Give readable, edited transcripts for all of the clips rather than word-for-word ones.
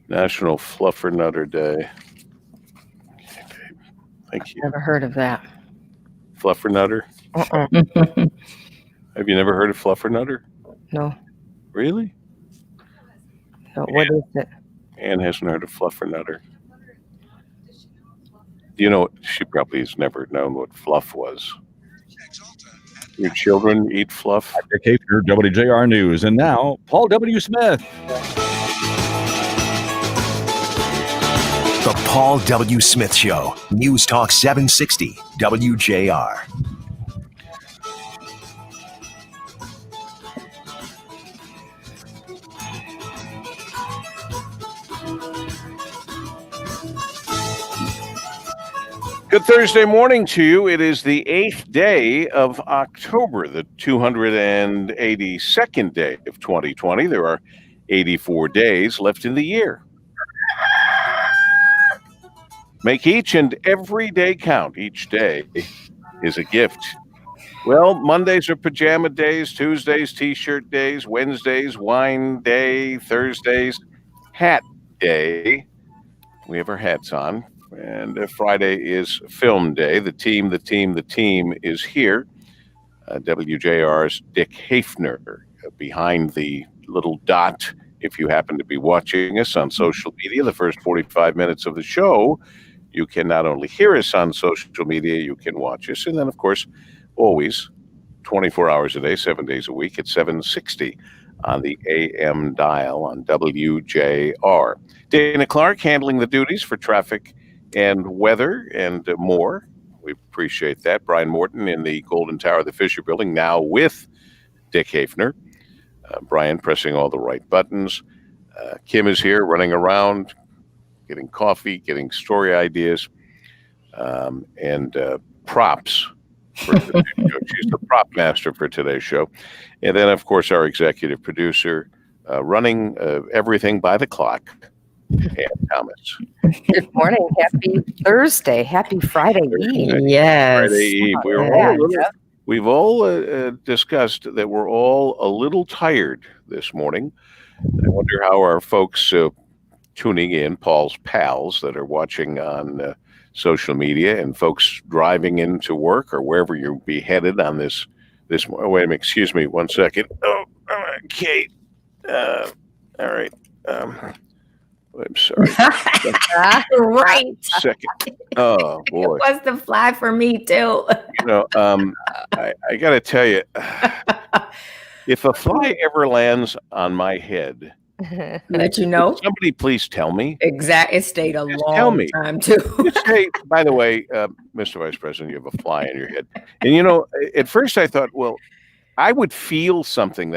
National Fluffernutter Day. Okay, thank you. Never heard of that. Fluffernutter? Have you never heard of Fluffernutter? No. Really? No. What is it? Anne hasn't heard of Fluffernutter. You know, she probably has never known what fluff was. Your children eat fluff? Dick Hafner, WJR News. And now, Paul W. Smith. The Paul W. Smith Show. News Talk 760, WJR. Good Thursday morning to you. It is the 8th day of October, the 282nd day of 2020. There are 84 days left in the year. Make each and every day count. Each day is a gift. Well, Mondays are pajama days, Tuesdays, t-shirt days, Wednesdays, wine day, Thursdays, hat day. We have our hats on. And Friday is film day. The team is here. WJR's Dick Hafner behind the little dot. If you happen to be watching us on social media, the first 45 minutes of the show, you can not only hear us on social media, you can watch us. And then, of course, always 24 hours a day, 7 days a week at 760 on the AM dial on WJR. Dana Clark handling the duties for traffic and weather and more. We appreciate that. Brian Morton in the Golden Tower of the Fisher Building, now with Dick Hafner. Brian pressing all the right buttons. Kim is here running around, getting coffee, getting story ideas, and props for today's show. She's the prop master for today's show. And then, of course, our executive producer running everything by the clock, Ann Thomas. Good morning. Happy Thursday. Happy Friday Eve. Yes. Friday Eve. We've all discussed that we're all a little tired this morning. I wonder how our folks tuning in, Paul's pals that are watching on social media, and folks driving into work or wherever you'll be headed on this. Wait a minute, excuse me, 1 second. Oh, okay. All right. I'm sorry. Right. Second. Oh boy. It was the fly for me too. You know, I got to tell you, if a fly ever lands on my head, Let you know. somebody please tell me. Exactly. It stayed a Just tell long me. time too. Hey, by the way, Mr. Vice President, you have a fly in your head. And you know, at first I thought, well, I would feel something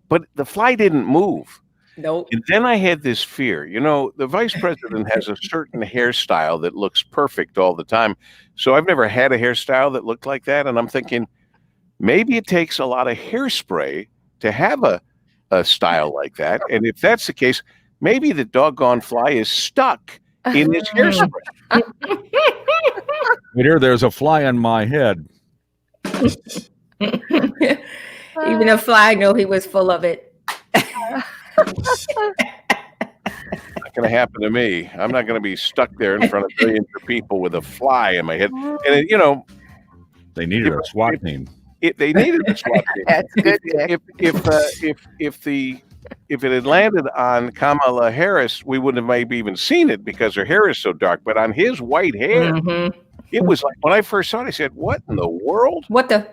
but the fly didn't move. Nope. And then I had this fear. You know, the vice president has a certain hairstyle that looks perfect all the time. So I've never had a hairstyle that looked like that. And I'm thinking, maybe it takes a lot of hairspray to have a style like that. And if that's the case, maybe the doggone fly is stuck in his hairspray. There's a fly on my head. Even a fly knew he was full of it. Not going to happen to me. I'm not going to be stuck there in front of millions of people with a fly in my head. And you know, they needed a SWAT team. They needed a SWAT team. That's good, Dick. If it had landed on Kamala Harris, we wouldn't have maybe even seen it because her hair is so dark. But on his white hair, it was like when I first saw it, I said, "What in the world? What the?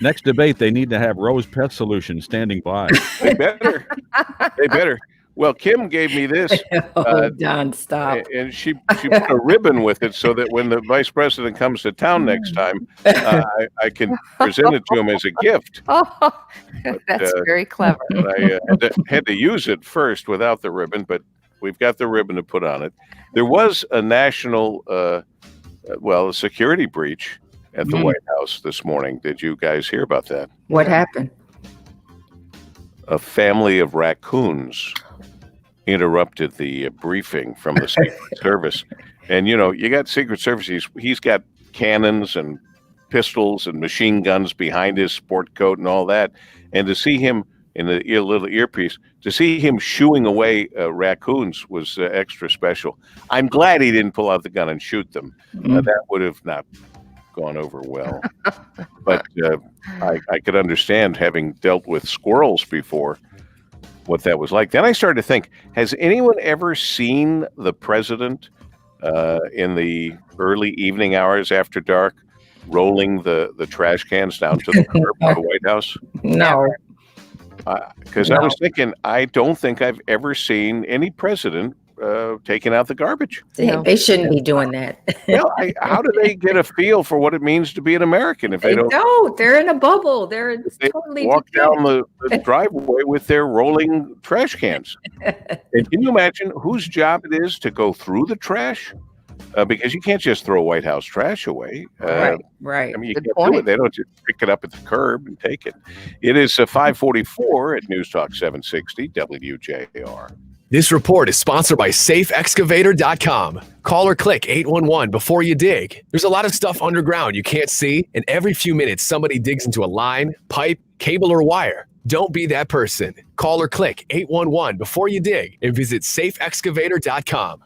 Next debate, they need to have Rose Pet Solutions standing by. They better. They better." Well, Kim gave me this. Don, stop. And she put a ribbon with it so that when the vice president comes to town next time, I can present it to him as a gift. Oh, that's very clever. I had to use it first without the ribbon, but we've got the ribbon to put on it. There was a national, a security breach at the White House this morning. Did you guys hear about that? What happened? A family of raccoons interrupted the briefing from the Secret Service. And, you know, you got Secret Service. He's got cannons and pistols and machine guns behind his sport coat and all that. And to see him in the little earpiece. To see him shooing away raccoons was extra special. I'm glad he didn't pull out the gun and shoot them. That would have not gone over well. But I could understand, having dealt with squirrels before, what that was like. Then I started to think, has anyone ever seen the president in the early evening hours after dark rolling the trash cans down to the curb by the White House? No. Because I was thinking, I don't think I've ever seen any president taking out the garbage. They shouldn't be doing that. Well, how do they get a feel for what it means to be an American if they don't? They're in a bubble. They totally walk down the driveway with their rolling trash cans. And can you imagine whose job it is to go through the trash? Because you can't just throw White House trash away. Right. I mean, you can't do it. They don't just pick it up at the curb and take it. It is 5:44 at News Talk 760 WJR. This report is sponsored by SafeExcavator.com. Call or click 811 before you dig. There's a lot of stuff underground you can't see, and every few minutes somebody digs into a line, pipe, cable, or wire. Don't be that person. Call or click 811 before you dig and visit SafeExcavator.com.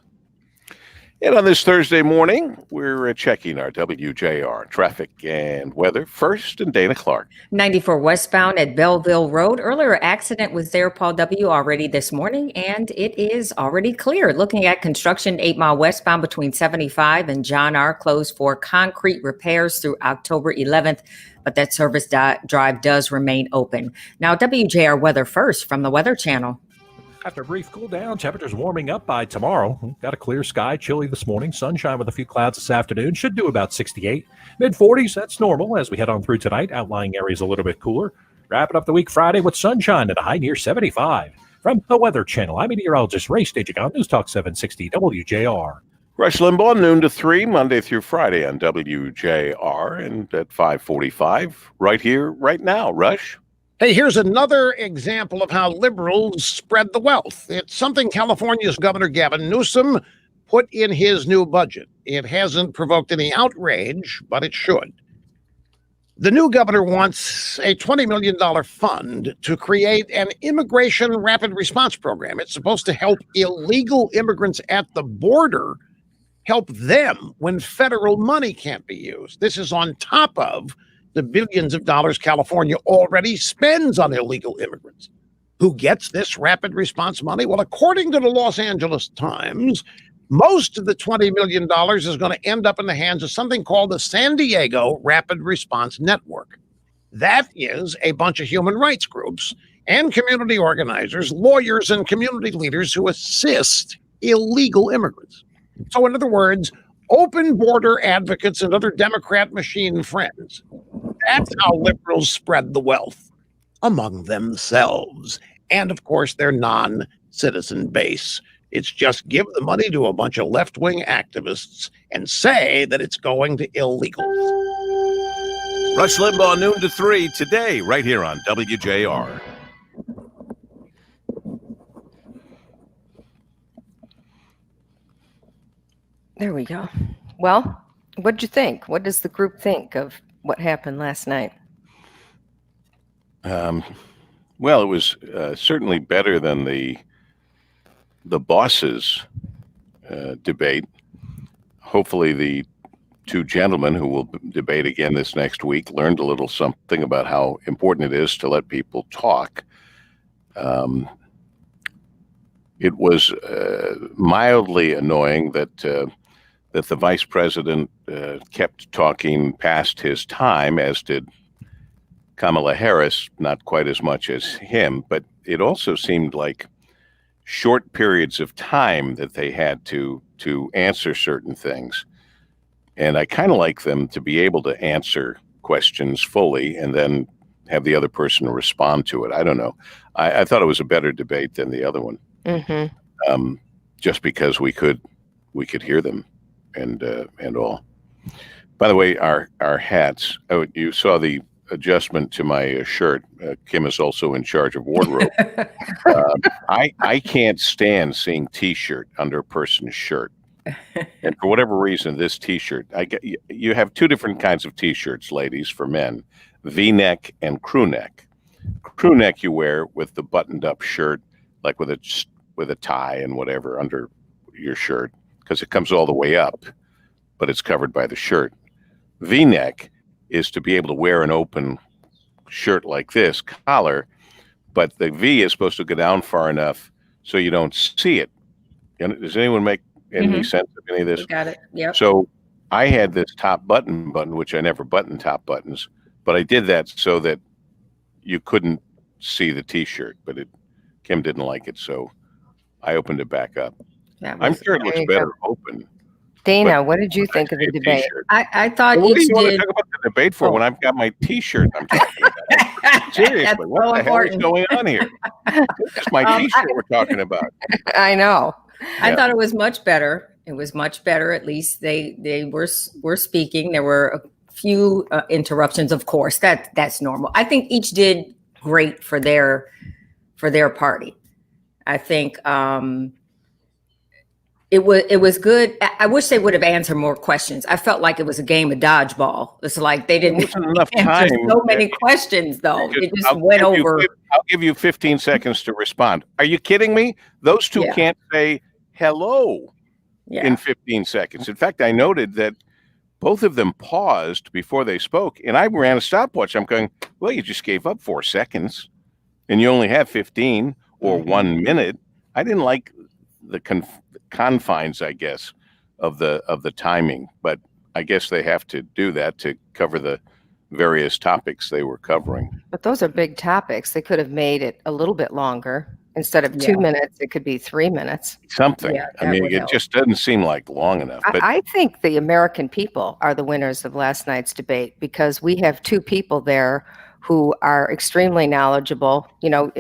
And on this Thursday morning, we're checking our WJR traffic and weather. First, and Dana Clark. 94 westbound at Belleville Road. Earlier accident was there, Paul W., already this morning, and it is already clear. Looking at construction, 8 Mile westbound between 75 and John R. closed for concrete repairs through October 11th, but that service drive does remain open. Now, WJR weather first from the Weather Channel. After a brief cool down, temperatures warming up by tomorrow. Got a clear sky, chilly this morning. Sunshine with a few clouds this afternoon. Should do about 68. Mid-40s, that's normal as we head on through tonight. Outlying areas a little bit cooler. Wrapping up the week Friday with sunshine at a high near 75. From the Weather Channel, I'm meteorologist Ray staging on News Talk 760 WJR. Rush Limbaugh, noon to 3, Monday through Friday on WJR, and at 5:45, right here, right now. Rush? Hey, here's another example of how liberals spread the wealth. It's something California's Governor Gavin Newsom put in his new budget. It hasn't provoked any outrage, but it should. The new governor wants a $20 million fund to create an immigration rapid response program. It's supposed to help illegal immigrants at the border, help them when federal money can't be used. This is on top of the billions of dollars California already spends on illegal immigrants. Who gets this rapid response money? Well, according to the Los Angeles Times, most of the $20 million is going to end up in the hands of something called the San Diego Rapid Response Network. That is a bunch of human rights groups and community organizers, lawyers, and community leaders who assist illegal immigrants. So in other words, open border advocates and other Democrat machine friends. That's how liberals spread the wealth among themselves. And of course, their non-citizen base. It's just give the money to a bunch of left-wing activists and say that it's going to illegals. Rush Limbaugh, noon to 3, today, right here on WJR. There we go. Well, what'd you think? What does the group think of what happened last night? Well, it was certainly better than the bosses debate. Hopefully the two gentlemen who will debate again this next week learned a little something about how important it is to let people talk. It was mildly annoying that the vice president kept talking past his time, as did Kamala Harris, not quite as much as him, but it also seemed like short periods of time that they had to answer certain things. And I kind of like them to be able to answer questions fully and then have the other person respond to it. I don't know. I thought it was a better debate than the other one. Mm-hmm. Just because we could hear them and all. By the way, our hats. Oh, you saw the adjustment to my shirt. Kim is also in charge of wardrobe. I can't stand seeing T-shirt under a person's shirt. And for whatever reason, this T-shirt, you have two different kinds of T-shirts, ladies, for men, V-neck and crew neck. crew neck you wear with the buttoned up shirt, like with a tie and whatever under your shirt, because it comes all the way up, but it's covered by the shirt. V-neck is to be able to wear an open shirt like this, collar, but the V is supposed to go down far enough so you don't see it. And does anyone make any sense of any of this? You got it. Yep. So I had this top button, which I never button top buttons, but I did that so that you couldn't see the T-shirt, but Kim didn't like it, so I opened it back up. I'm sure it looks better open. Dana, what did you think of the debate? I thought what do you want to did. talk about the debate for when I've got my T-shirt I'm talking about? Seriously, what the hell is going on here? It's my T-shirt we're talking about. I know. I thought it was much better. It was much better. At least they were speaking. There were a few interruptions, of course. That's normal. I think each did great for their party. I think it was good. I wish they would have answered more questions. I felt like it was a game of dodgeball. It's like they didn't enough time. So many questions, though. It just went over. I'll give you 15 seconds to respond. Are you kidding me? Those two can't say hello in 15 seconds. In fact, I noted that both of them paused before they spoke, and I ran a stopwatch. I'm going, well, you just gave up 4 seconds, and you only have 15 or 1 minute. I didn't like the confines, I guess, of the timing, but I guess they have to do that to cover the various topics they were covering. But those are big topics. They could have made it a little bit longer. Instead of 2 minutes, it could be 3 minutes. Something. Yeah, I mean, it just doesn't seem like long enough. But I think the American people are the winners of last night's debate because we have two people there who are extremely knowledgeable. You know,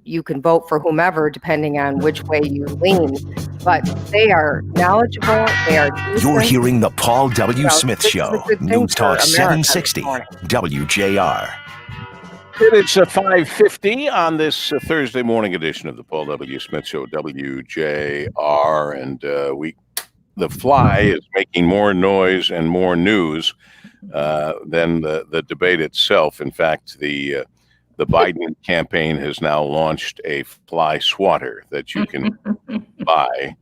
you can vote for whomever depending on which way you lean, but they are knowledgeable. They are decent. You're hearing the Paul W. Smith Show. News Talk 760 WJR. It is 5:50 on this Thursday morning edition of the Paul W. Smith Show, WJR, and the fly is making more noise and more news than the debate itself. In fact, the Biden campaign has now launched a fly swatter that you can buy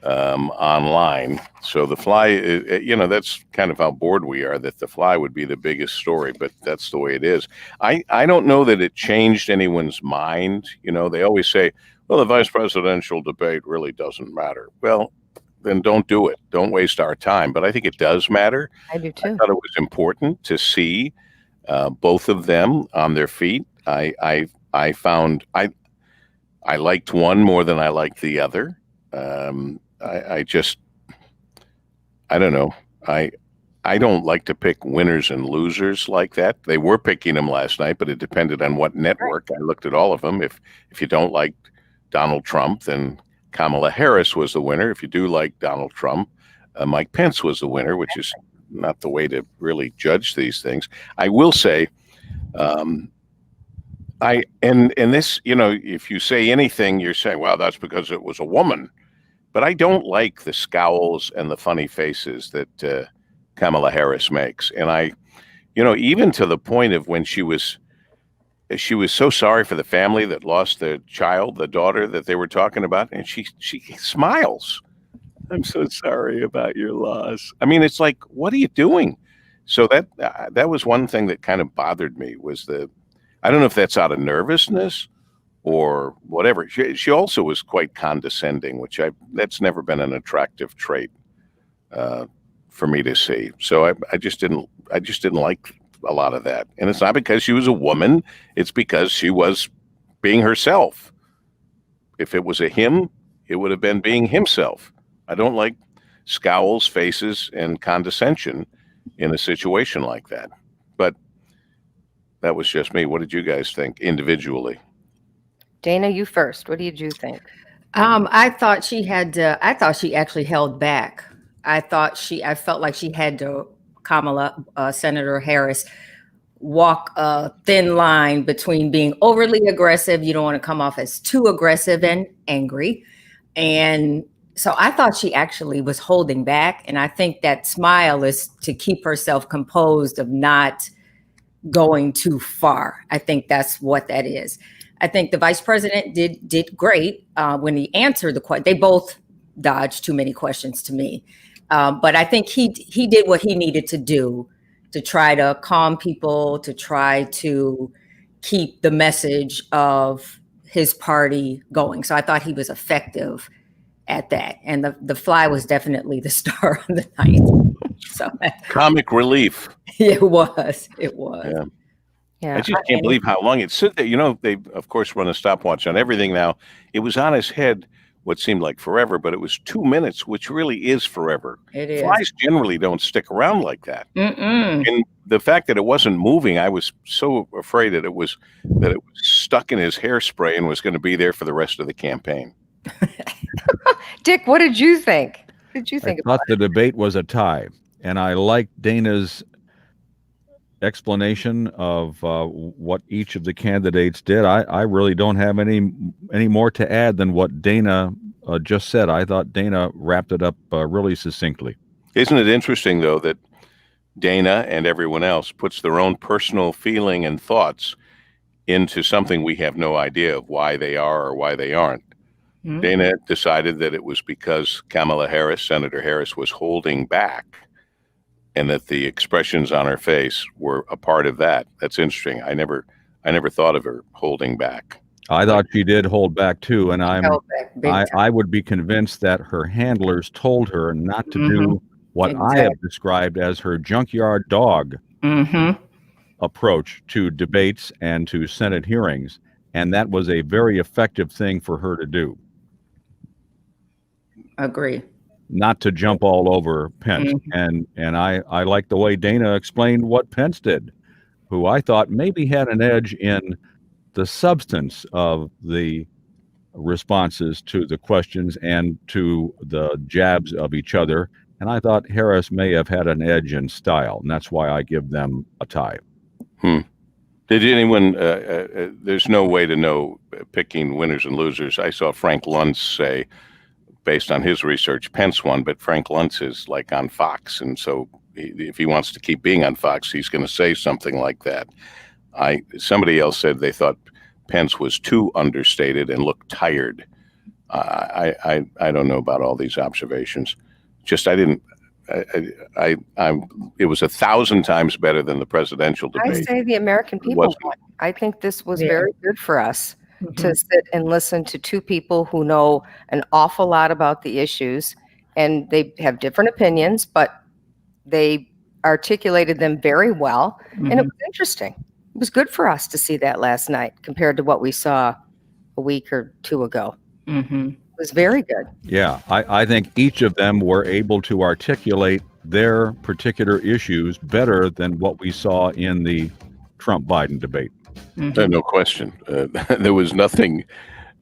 online. So the fly, that's kind of how bored we are, that the fly would be the biggest story, but that's the way it is. I don't know that it changed anyone's mind. You know, they always say, well, the vice presidential debate really doesn't matter. Well, then don't do it. Don't waste our time. But I think it does matter. I do too. I thought it was important to see both of them on their feet. I found I liked one more than I liked the other. I don't know. I don't like to pick winners and losers like that. They were picking them last night, but it depended on what network. I looked at all of them. If you don't like Donald Trump, then Kamala Harris was the winner. If you do like Donald Trump, Mike Pence was the winner, which is not the way to really judge these things. I will say, this, if you say anything, you're saying, well, that's because it was a woman. But I don't like the scowls and the funny faces that Kamala Harris makes. And even to the point of when she was so sorry for the family that lost the daughter that they were talking about. And she smiles. I'm so sorry about your loss. I mean, it's like, what are you doing? So that was one thing that kind of bothered me was I don't know if that's out of nervousness or whatever. She also was quite condescending, which that's never been an attractive trait for me to see. So I just didn't like a lot of that. And it's not because she was a woman, it's because she was being herself. If it was a him, it would have been being himself. I don't like scowls, faces, and condescension in a situation like that. But that was just me. What did you guys think individually? Dana, you first. What did you think? I thought she actually held back. I felt like she had to, Senator Harris, walk a thin line between being overly aggressive. You don't want to come off as too aggressive and angry. And so I thought she actually was holding back. And I think that smile is to keep herself composed of not going too far. I think that's what that is. I think the vice president did great when he answered the question. They both dodged too many questions to me. But I think he did what he needed to do to try to calm people, to try to keep the message of his party going. So I thought he was effective at that. And the fly was definitely the star of the night. So Comic relief. it was. It was. Yeah. I just can't believe how long it stood there. You know, they, of course, run a stopwatch on everything now. It was on his head what seemed like forever, but it was 2 minutes, which really is forever. It is. Flies generally don't stick around like that. Mm-mm. And the fact that it wasn't moving, I was so afraid that it was stuck in his hairspray and was going to be there for the rest of the campaign. Dick, what did you think? What did you think I thought the debate was a tie, and I liked Dana's explanation of what each of the candidates did. I really don't have any more to add than what Dana just said. I thought Dana wrapped it up really succinctly. Isn't it interesting, though, that Dana and everyone else puts their own personal feeling and thoughts into something we have no idea of why they are or why they aren't. Mm-hmm. Dana decided that it was because Kamala Harris, Senator Harris, was holding back, and that the expressions on her face were a part of that. That's interesting. I never thought of her holding back. I thought she did hold back too, and I would be convinced that her handlers told her not to do what I have described as her junkyard dog approach to debates and to Senate hearings, and that was a very effective thing for her to do. Agree. Not to jump all over Pence. And I like the way Dana explained what Pence did, who I thought maybe had an edge in the substance of the responses to the questions and to the jabs of each other. And I thought Harris may have had an edge in style, and that's why I give them a tie. Did anyone, there's no way to know picking winners and losers. I saw Frank Luntz say, based on his research, Pence won, but Frank Luntz is like on Fox. And so if he wants to keep being on Fox, he's going to say something like that. Somebody else said they thought Pence was too understated and looked tired. I don't know about all these observations. Just it was 1,000 times better than the presidential debate. I say the American people won. I think this was very good for us to sit and listen to two people who know an awful lot about the issues, and they have different opinions, but they articulated them very well, and it was interesting. It was good for us to see that last night compared to what we saw a week or two ago. It was very good. Yeah, I think each of them were able to articulate their particular issues better than what we saw in the Trump-Biden debate. No question. There was nothing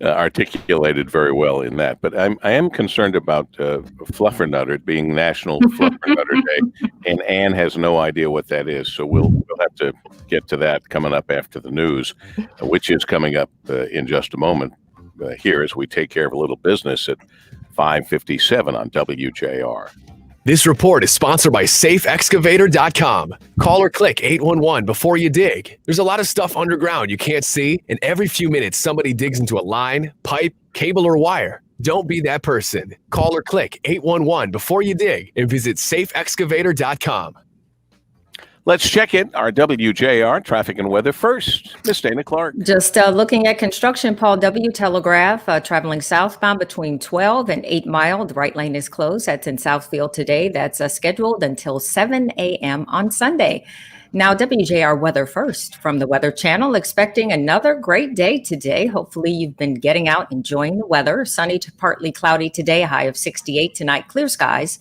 articulated very well in that. But I am concerned about Fluffernutter being National Fluffernutter Day, and Ann has no idea what that is. So we'll have to get to that coming up after the news, which is coming up in just a moment here as we take care of a little business at 5:57 on WJR. This report is sponsored by SafeExcavator.com. Call or click 811 before you dig. There's a lot of stuff underground you can't see, and every few minutes somebody digs into a line, pipe, cable, or wire. Don't be that person. Call or click 811 before you dig and visit SafeExcavator.com. Let's check in our WJR traffic and weather first. Miss Dana Clark. Just looking at construction, Paul W. Telegraph, traveling southbound between 12 and 8 Mile. The right lane is closed. That's in Southfield today. That's scheduled until 7 a.m. on Sunday. Now, WJR weather first from the Weather Channel. Expecting another great day today. Hopefully, you've been getting out, enjoying the weather. Sunny to partly cloudy today, a high of 68 tonight. Clear skies.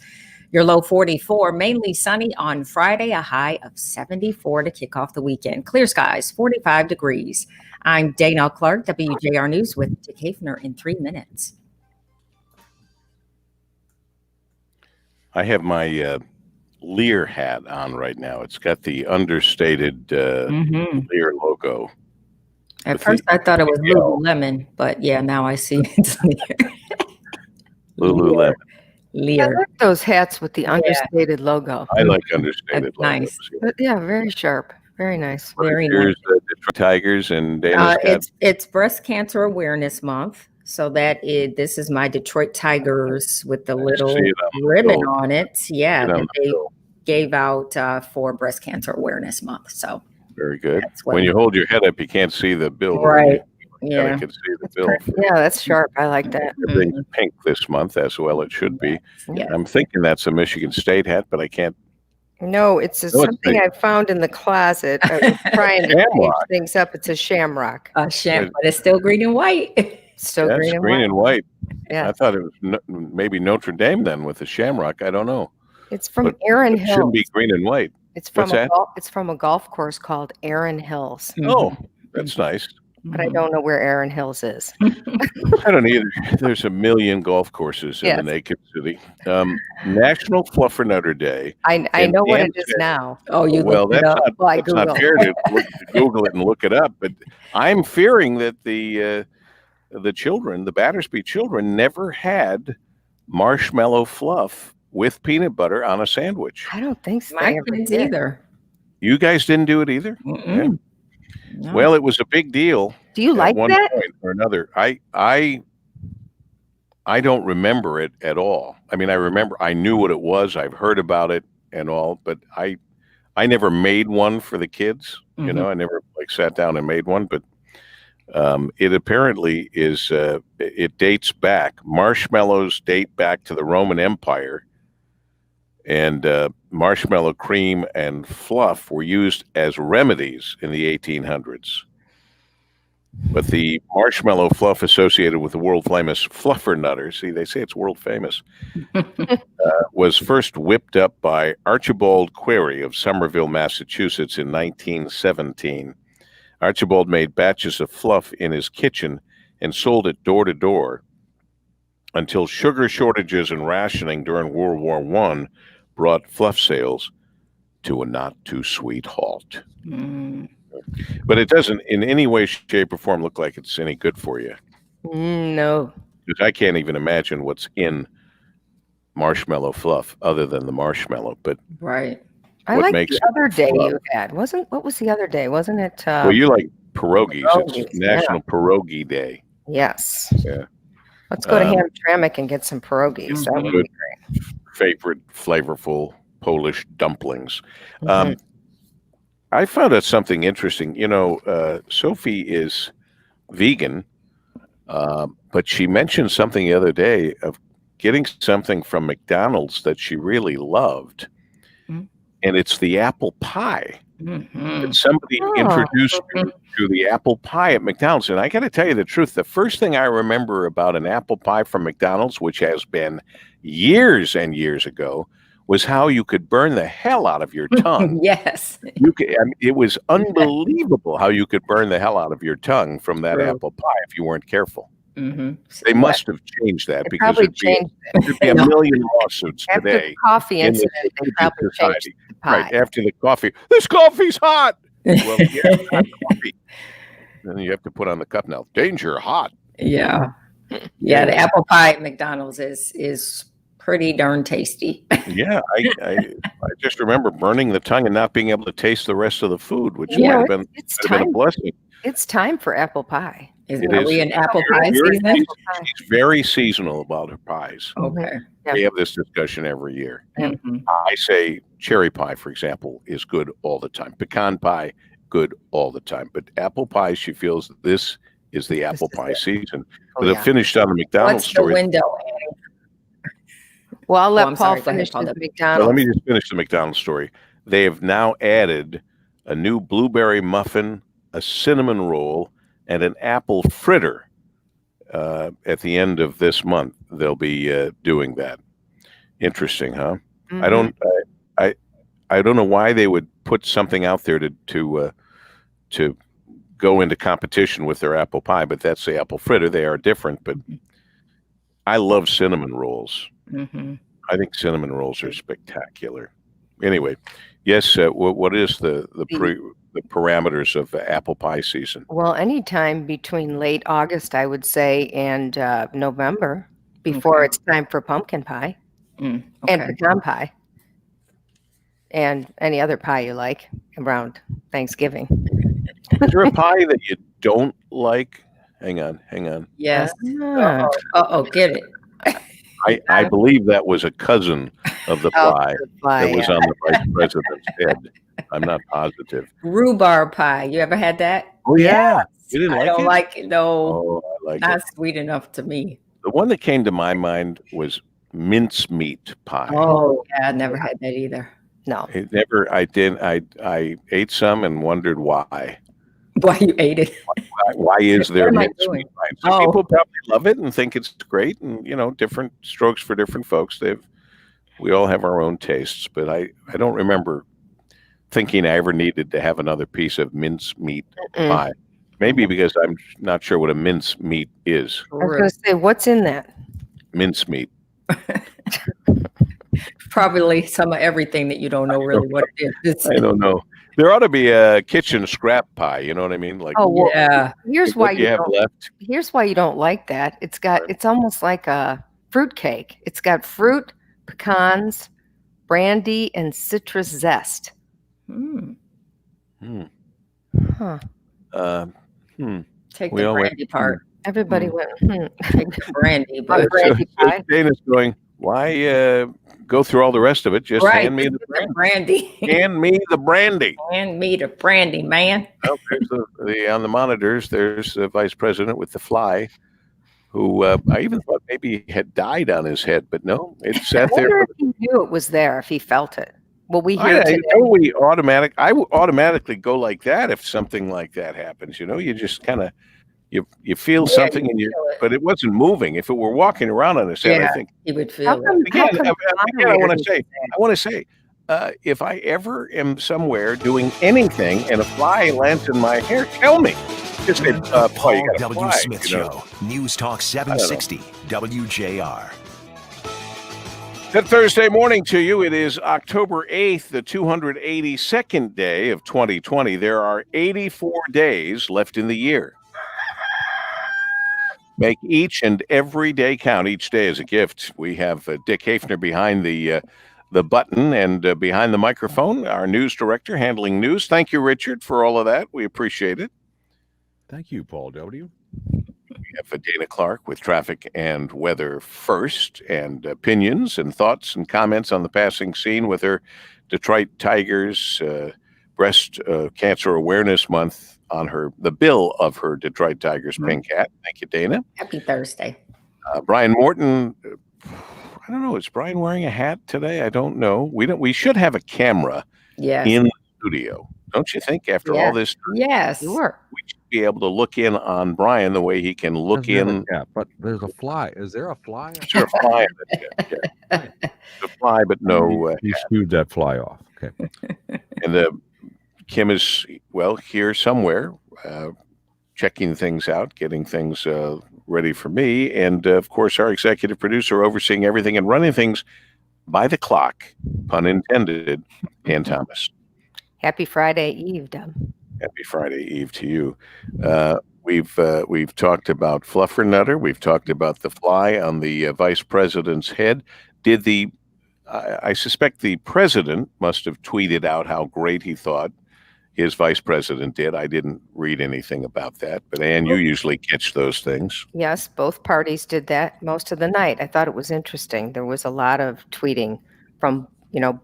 Your low 44, mainly sunny on Friday, a high of 74 to kick off the weekend. Clear skies, 45 degrees. I'm Dana Clark, WJR News with Dick Hafner in 3 minutes. I have my Lear hat on right now. It's got the understated Lear logo. At first, I thought it was Lululemon, but yeah, now I see it's Lear. Lululemon. Lear. I like those hats with the understated logo. I like understated logos. Nice. But yeah, very sharp. Very nice. Very Here's nice. the Detroit Tigers and Dana's got It's Breast Cancer Awareness Month. So this is my Detroit Tigers with the little see it on the ribbon bill. on it. Yeah, See it on that the they bill. gave out for Breast Cancer Awareness Month. So Very good. that's what- When you hold your head up, you can't see the bill. Right. Yeah. Yeah. I can see the That's bill. pretty- yeah, that's sharp. I like that. Everything's pink this month, as well it should be. Yeah. I'm thinking that's a Michigan State hat, but I can't. No, it's something I found in the closet. I was trying to change Shamrock. things up. It's a shamrock. But it's still green and white. Still That's green and white. Yeah. I thought it was maybe Notre Dame then with the shamrock. I don't know. It's from But Erin it shouldn't Hills. be green and white. It's from What's it's from a golf course called Erin Hills, Oh, that's nice. but I don't know where Erin Hills is. I don't either. There's a million golf courses in Yes. the naked city. National Fluffernutter Day. I And know what it is Amsterdam- now. Oh, you Well, looked it that's up. not, Well, I that's not Googled. fair to Google it and look it up. But I'm fearing that the children, the Battersby children, never had marshmallow fluff with peanut butter on a sandwich. I don't think so. My They ever kids did. either. You guys didn't do it either? Mm-mm. No. Well, it was a big deal. Do you at like one that? point or another. I don't remember it at all. I mean, I knew what it was. I've heard about it and all, but I never made one for the kids. You know, I never sat down and made one, but it apparently is. It dates back. Marshmallows date back to the Roman Empire, and marshmallow cream and fluff were used as remedies in the 1800s. But the marshmallow fluff associated with the world famous Fluffernutter, see, they say it's world famous, was first whipped up by Archibald Query of Somerville, Massachusetts in 1917. Archibald made batches of fluff in his kitchen and sold it door to door until sugar shortages and rationing during World War I brought fluff sales to a not too sweet halt. But it doesn't in any way, shape, or form look like it's any good for you. No. Because I can't even imagine what's in marshmallow fluff other than the marshmallow. But Right. I What like makes the it other day fluff? you had. What was the other day? Wasn't it? well, you like pierogies. pierogies, It's National Pierogi Day. Yes. Yeah. Let's go to Hamtramck and get some pierogies. That would Good. be great. Favorite flavorful Polish dumplings. Mhm. I found out something interesting. You know, Sophie is vegan, but she mentioned something the other day of getting something from McDonald's that she really loved, and it's the apple pie. And somebody introduced me to the apple pie at McDonald's, and I got to tell you the truth. The first thing I remember about an apple pie from McDonald's, which has been years and years ago, was how you could burn the hell out of your tongue. Yes. It was unbelievable how you could burn the hell out of your tongue from that True. apple pie if you weren't careful. Mm-hmm. They must have changed that They because probably there'd changed it. be a million lawsuits After today. the coffee in this incident, they stupid probably changed society. the pie. Right after the coffee, this coffee's hot. Well, yeah, it's hot coffee. Then you have to put on the cup now. Danger, hot. Yeah. Yeah. The apple pie at McDonald's is pretty darn tasty. Yeah, I just remember burning the tongue and not being able to taste the rest of the food, which Yeah, might have been, It's might have been a time. blessing. It's time for apple pie. Is It are is. we in apple pie Very season? She's very seasonal about her pies. Okay. Yeah. We have this discussion every year. Mhm. I say cherry pie, for example, is good all the time. Pecan pie, good all the time. But apple pie, she feels that this is the apple is pie it. season. Oh, But yeah. it finished on the McDonald's What's the story. window, Annie? Well, I'll let I'm Paul sorry. Go ahead, finish Paul. his Well, let McDonald's. me just finish the McDonald's story. They have now added a new blueberry muffin, a cinnamon roll, and an apple fritter. At the end of this month, they'll be doing that. Interesting, huh? Mhm. I don't know why they would put something out there to go into competition with their apple pie, but that's the apple fritter. They are different, but I love cinnamon rolls. Mm-hmm. I think cinnamon rolls are spectacular. Anyway, yes. What is the parameters of apple pie season? Well, anytime between late August, I would say, and November, before Okay. it's time for pumpkin pie and Okay. pecan pie. and any other pie you like around Thanksgiving. Is there a pie that you don't like? Hang on. Yes. Ah. Get it. I believe that was a cousin of the pie that was on the vice president's head. I'm not positive. Rhubarb pie. You ever had that? Oh yeah, you didn't I like don't it? like it. No, Oh, I like not it. sweet enough to me. The one that came to my mind was mincemeat pie. Oh, yeah, I never had that either. No. It never. I did. I ate some and wondered why. Why you ate it? Why is there What am I mincemeat doing? pie? Some people probably love it and think it's great, and different strokes for different folks. We all have our own tastes, but I don't remember thinking I ever needed to have another piece of mincemeat pie. Maybe because I'm not sure what a mincemeat is. I was going to say, what's in that? Mincemeat. Probably some of everything that you don't know really what it is. I don't know. There ought to be a kitchen scrap pie. You know what I mean? Like, Oh, well, yeah. Here's why what you have left. Here's why you don't like that. It's almost like a fruit cake. It's got fruit, pecans, brandy, and citrus zest. Huh. Take We the all went, brandy part. Everybody went, Take the brandy, but brandy pie. Dana's going, why go through all the rest of it? Just right. hand me the the brandy. brandy. Hand me the brandy. Hand me the brandy, man. Well, there's on the monitors, there's the vice president with the fly, who I even thought maybe had died on his head, but no, it sat I there. wonder if he knew it was there, if he felt it. Will we hear I today? know I would automatically go like that if something like that happens. You just kind of you feel something you in your, feel it. but it wasn't moving. If it were walking around on his head, I think He would feel it. again, I want to say, if I ever am somewhere doing anything and a fly lands in my hair, tell me. Just say, Paul you got a W. fly, Smith Show. News Talk 760 WJR. Good Thursday morning to you. It is October 8th, the 282nd day of 2020. There are 84 days left in the year. Make each and every day count. Each day is a gift. We have Dick Hafner behind the button and behind the microphone, our news director handling news. Thank you, Richard, for all of that. We appreciate it. Thank you, Paul W. We have Dana Clark with traffic and weather first, and opinions and thoughts and comments on the passing scene with her Detroit Tigers Breast Cancer Awareness Month on the bill of her Detroit Tigers pink hat. Thank you, Dana. Happy Thursday. Brian Morton. I don't know. Is Brian wearing a hat today? I don't know. We should have a camera in the studio, don't you think? After all this time, Yes. Sure. we should be able to look in on Brian the way he can look in. Yeah, but there's a fly. Is there a fly? Sure, a fly. Yeah. A fly, but no. He shooed that fly off. Okay. And Kim is here somewhere, checking things out, getting things ready for me, and of course our executive producer overseeing everything and running things by the clock, pun intended, Ann Thomas. Happy Friday Eve, Deb. Happy Friday Eve to you. We've talked about Fluffernutter. We've talked about the fly on the vice president's head. I suspect the president must have tweeted out how great he thought his vice president did. I didn't read anything about that, but Ann, you usually catch those things. Yes, both parties did that most of the night. I thought it was interesting. There was a lot of tweeting from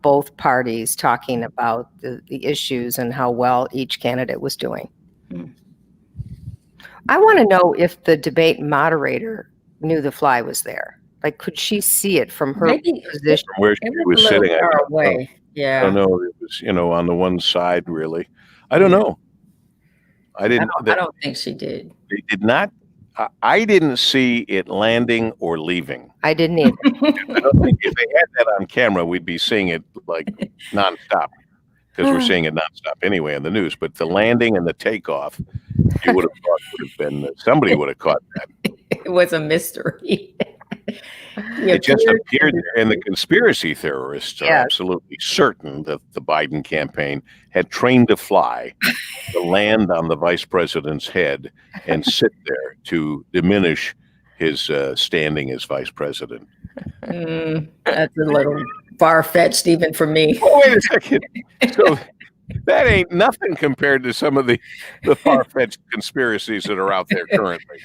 both parties talking about the issues and how well each candidate was doing. I want to know if the debate moderator knew the fly was there. Like, could she see it from her position? From where she was sitting, far away. Yeah. I don't know. It was, on the one side, really. I don't know. I don't think she did. They did not. I didn't see it landing or leaving. I didn't either. I don't think if they had that on camera, we'd be seeing it like nonstop, because we're seeing it nonstop anyway in the news. But the landing and the takeoff, you would have thought would have been somebody would have caught that. It was a mystery. It just appeared there, and the conspiracy theorists are absolutely certain that the Biden campaign had trained a fly to land on the vice president's head and sit there to diminish his standing as vice president. That's a little far-fetched even for me. Oh, wait a second. So that ain't nothing compared to some of the far-fetched conspiracies that are out there currently.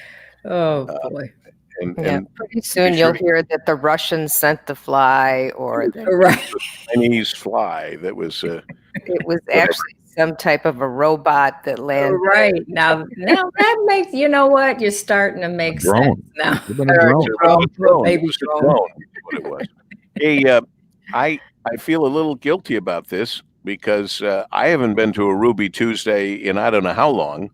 Oh boy. And pretty soon you'll hear that the Russians sent the fly, or that Right. Chinese fly that was it was actually some type of a robot that landed. Right. Now that makes, you know what? You're starting to make sense now. It's been a drone. Baby It was a drone. drone, is what it was. Hey, I feel a little guilty about this because I haven't been to a Ruby Tuesday in I don't know how long.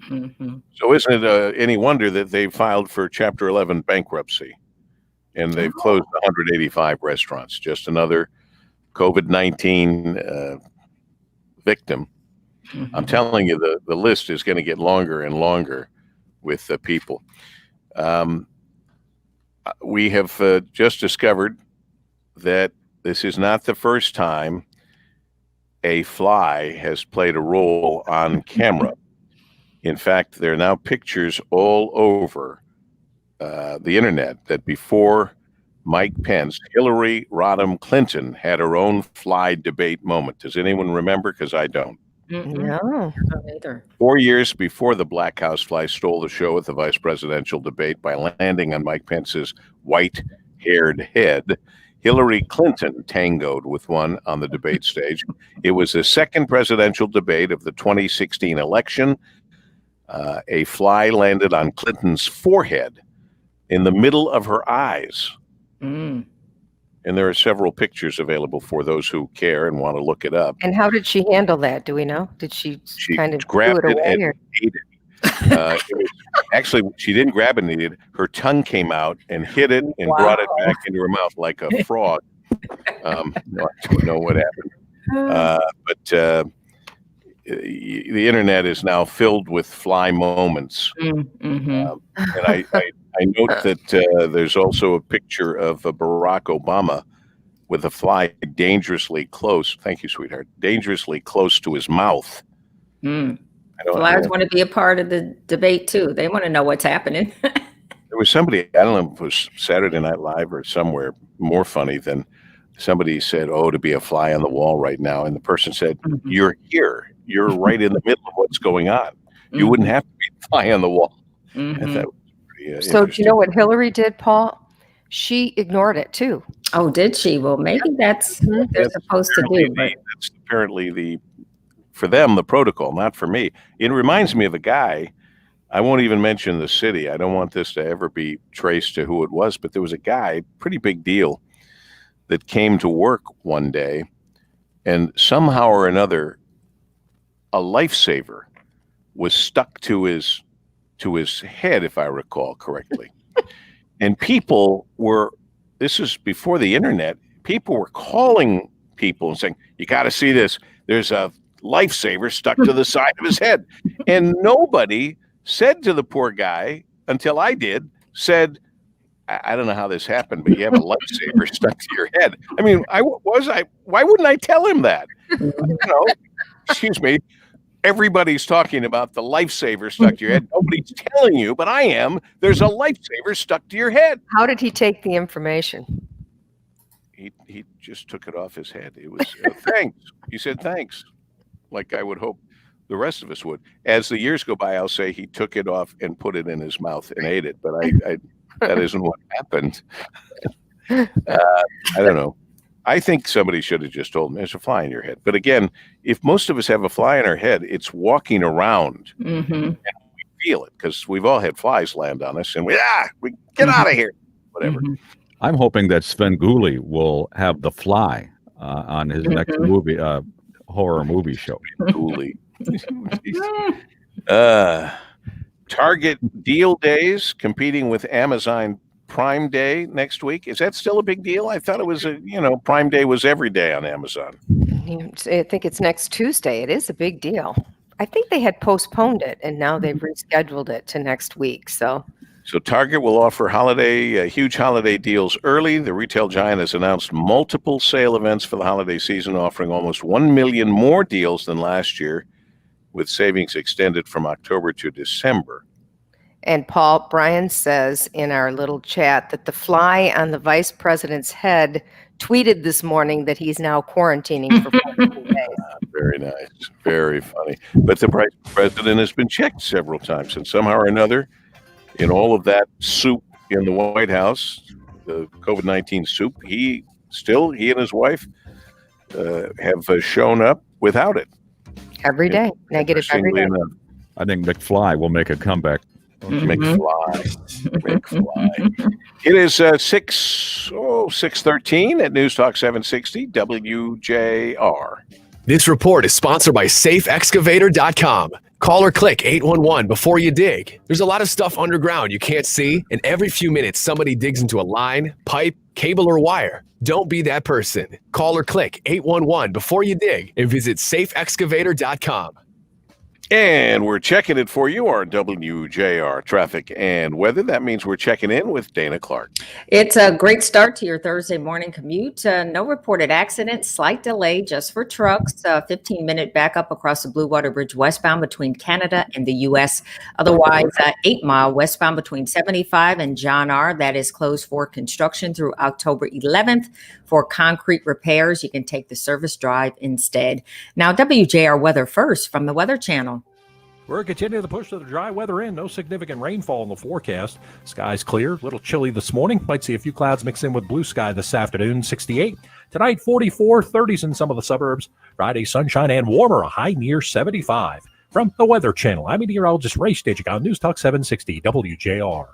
Mhm. So isn't it any wonder that they filed for Chapter 11 bankruptcy, and they've closed 185 restaurants? Just another COVID-19 victim. I'm telling you, the list is going to get longer and longer with the people. We have just discovered that this is not the first time a fly has played a role on camera. In fact, there are now pictures all over the internet that before Mike Pence, Hillary Rodham Clinton had her own fly debate moment. Does anyone remember? Because I don't. No. Not either. 4 years before the Black House fly stole the show at the vice presidential debate by landing on Mike Pence's white-haired head, Hillary Clinton tangoed with one on the debate stage. It was the second presidential debate of the 2016 election. A fly landed on Clinton's forehead in the middle of her eyes. And there are several pictures available for those who care and want to look it up. And how did she handle that? Do we know? Did she kind of grabbed do it it away? and ate it. Actually, she didn't grab it and eat it. Her tongue came out and hit it and brought it back into her mouth like a frog. I don't know what happened. But the internet is now filled with fly moments. And I note that there's also a picture of Barack Obama with a fly dangerously close. Thank you, sweetheart. Dangerously close to his mouth. Flies want to be a part of the debate too. They want to know what's happening. There was somebody, I don't know if it was Saturday Night Live or somewhere more funny than somebody said, "Oh, to be a fly on the wall right now." And the person said, "You're here. You're right in the middle of what's going on. You wouldn't have to be a fly on the wall." I thought it was pretty So do you know what Hillary did, Paul? She ignored it too. Oh, did she? Well, maybe that's what they're supposed to do. But That's apparently for them, the protocol, not for me. It reminds me of a guy. I won't even mention the city. I don't want this to ever be traced to who it was, but there was a guy, pretty big deal, that came to work one day, and somehow or another, a lifesaver was stuck to his head, if I recall correctly. And people were, this is before the internet, people were calling people and saying, "You got to see this. There's a lifesaver stuck to the side of his head." And nobody said to the poor guy, until I did, said, I don't know how this happened, but you have a lifesaver stuck to your head. I mean, why wouldn't I tell him that? Excuse me. Everybody's talking about the lifesaver stuck to your head. Nobody's telling you, but I am. There's a lifesaver stuck to your head. How did he take the information? He just took it off his head. It was thanks. He said thanks, like I would hope the rest of us would. As the years go by, I'll say he took it off and put it in his mouth and ate it. But that isn't what happened. I don't know. I think somebody should have just told him there's a fly in your head. But again, if most of us have a fly in our head, it's walking around and we feel it, because we've all had flies land on us and we get out of here, whatever. I'm hoping that Svengoolie will have the fly on his next movie, horror movie show. Target deal days competing with Amazon Prime Day next week. Is that still a big deal? I thought it was Prime Day was every day on Amazon. I think it's next Tuesday. It is a big deal. I think they had postponed it and now they've rescheduled it to next week. So Target will offer huge holiday deals early. The retail giant has announced multiple sale events for the holiday season, offering almost 1 million more deals than last year, with savings extended from October to December. And Paul Bryan says in our little chat that the fly on the vice president's head tweeted this morning that he's now quarantining for 14 days. Very nice. Very funny. But the vice president has been checked several times, and somehow or another, in all of that soup in the White House, the COVID-19 soup, he and his wife have shown up without it. Every day. Negative every day. Enough. I think McFly will make a comeback. McFly. It is 6:13 at News Talk 760 WJR. This report is sponsored by SafeExcavator.com. Call or click 811 before you dig. There's a lot of stuff underground you can't see, and every few minutes somebody digs into a line, pipe, cable, or wire. Don't be that person. Call or click 811 before you dig and visit SafeExcavator.com. And we're checking it for you, our WJR Traffic and Weather. That means we're checking in with Dana Clark. It's a great start to your Thursday morning commute. No reported accidents, slight delay just for trucks, 15-minute backup across the Blue Water Bridge westbound between Canada and the U.S. Otherwise, 8-mile westbound between 75 and John R. That is closed for construction through October 11th. For concrete repairs, you can take the service drive instead. Now, WJR Weather first from the Weather Channel. We're continuing to push the dry weather in. No significant rainfall in the forecast. Skies clear, a little chilly this morning. Might see a few clouds mix in with blue sky this afternoon, 68. Tonight, 44, 30s in some of the suburbs. Friday, sunshine and warmer, a high near 75. From the Weather Channel, I'm meteorologist Ray Stagik on News Talk 760 WJR.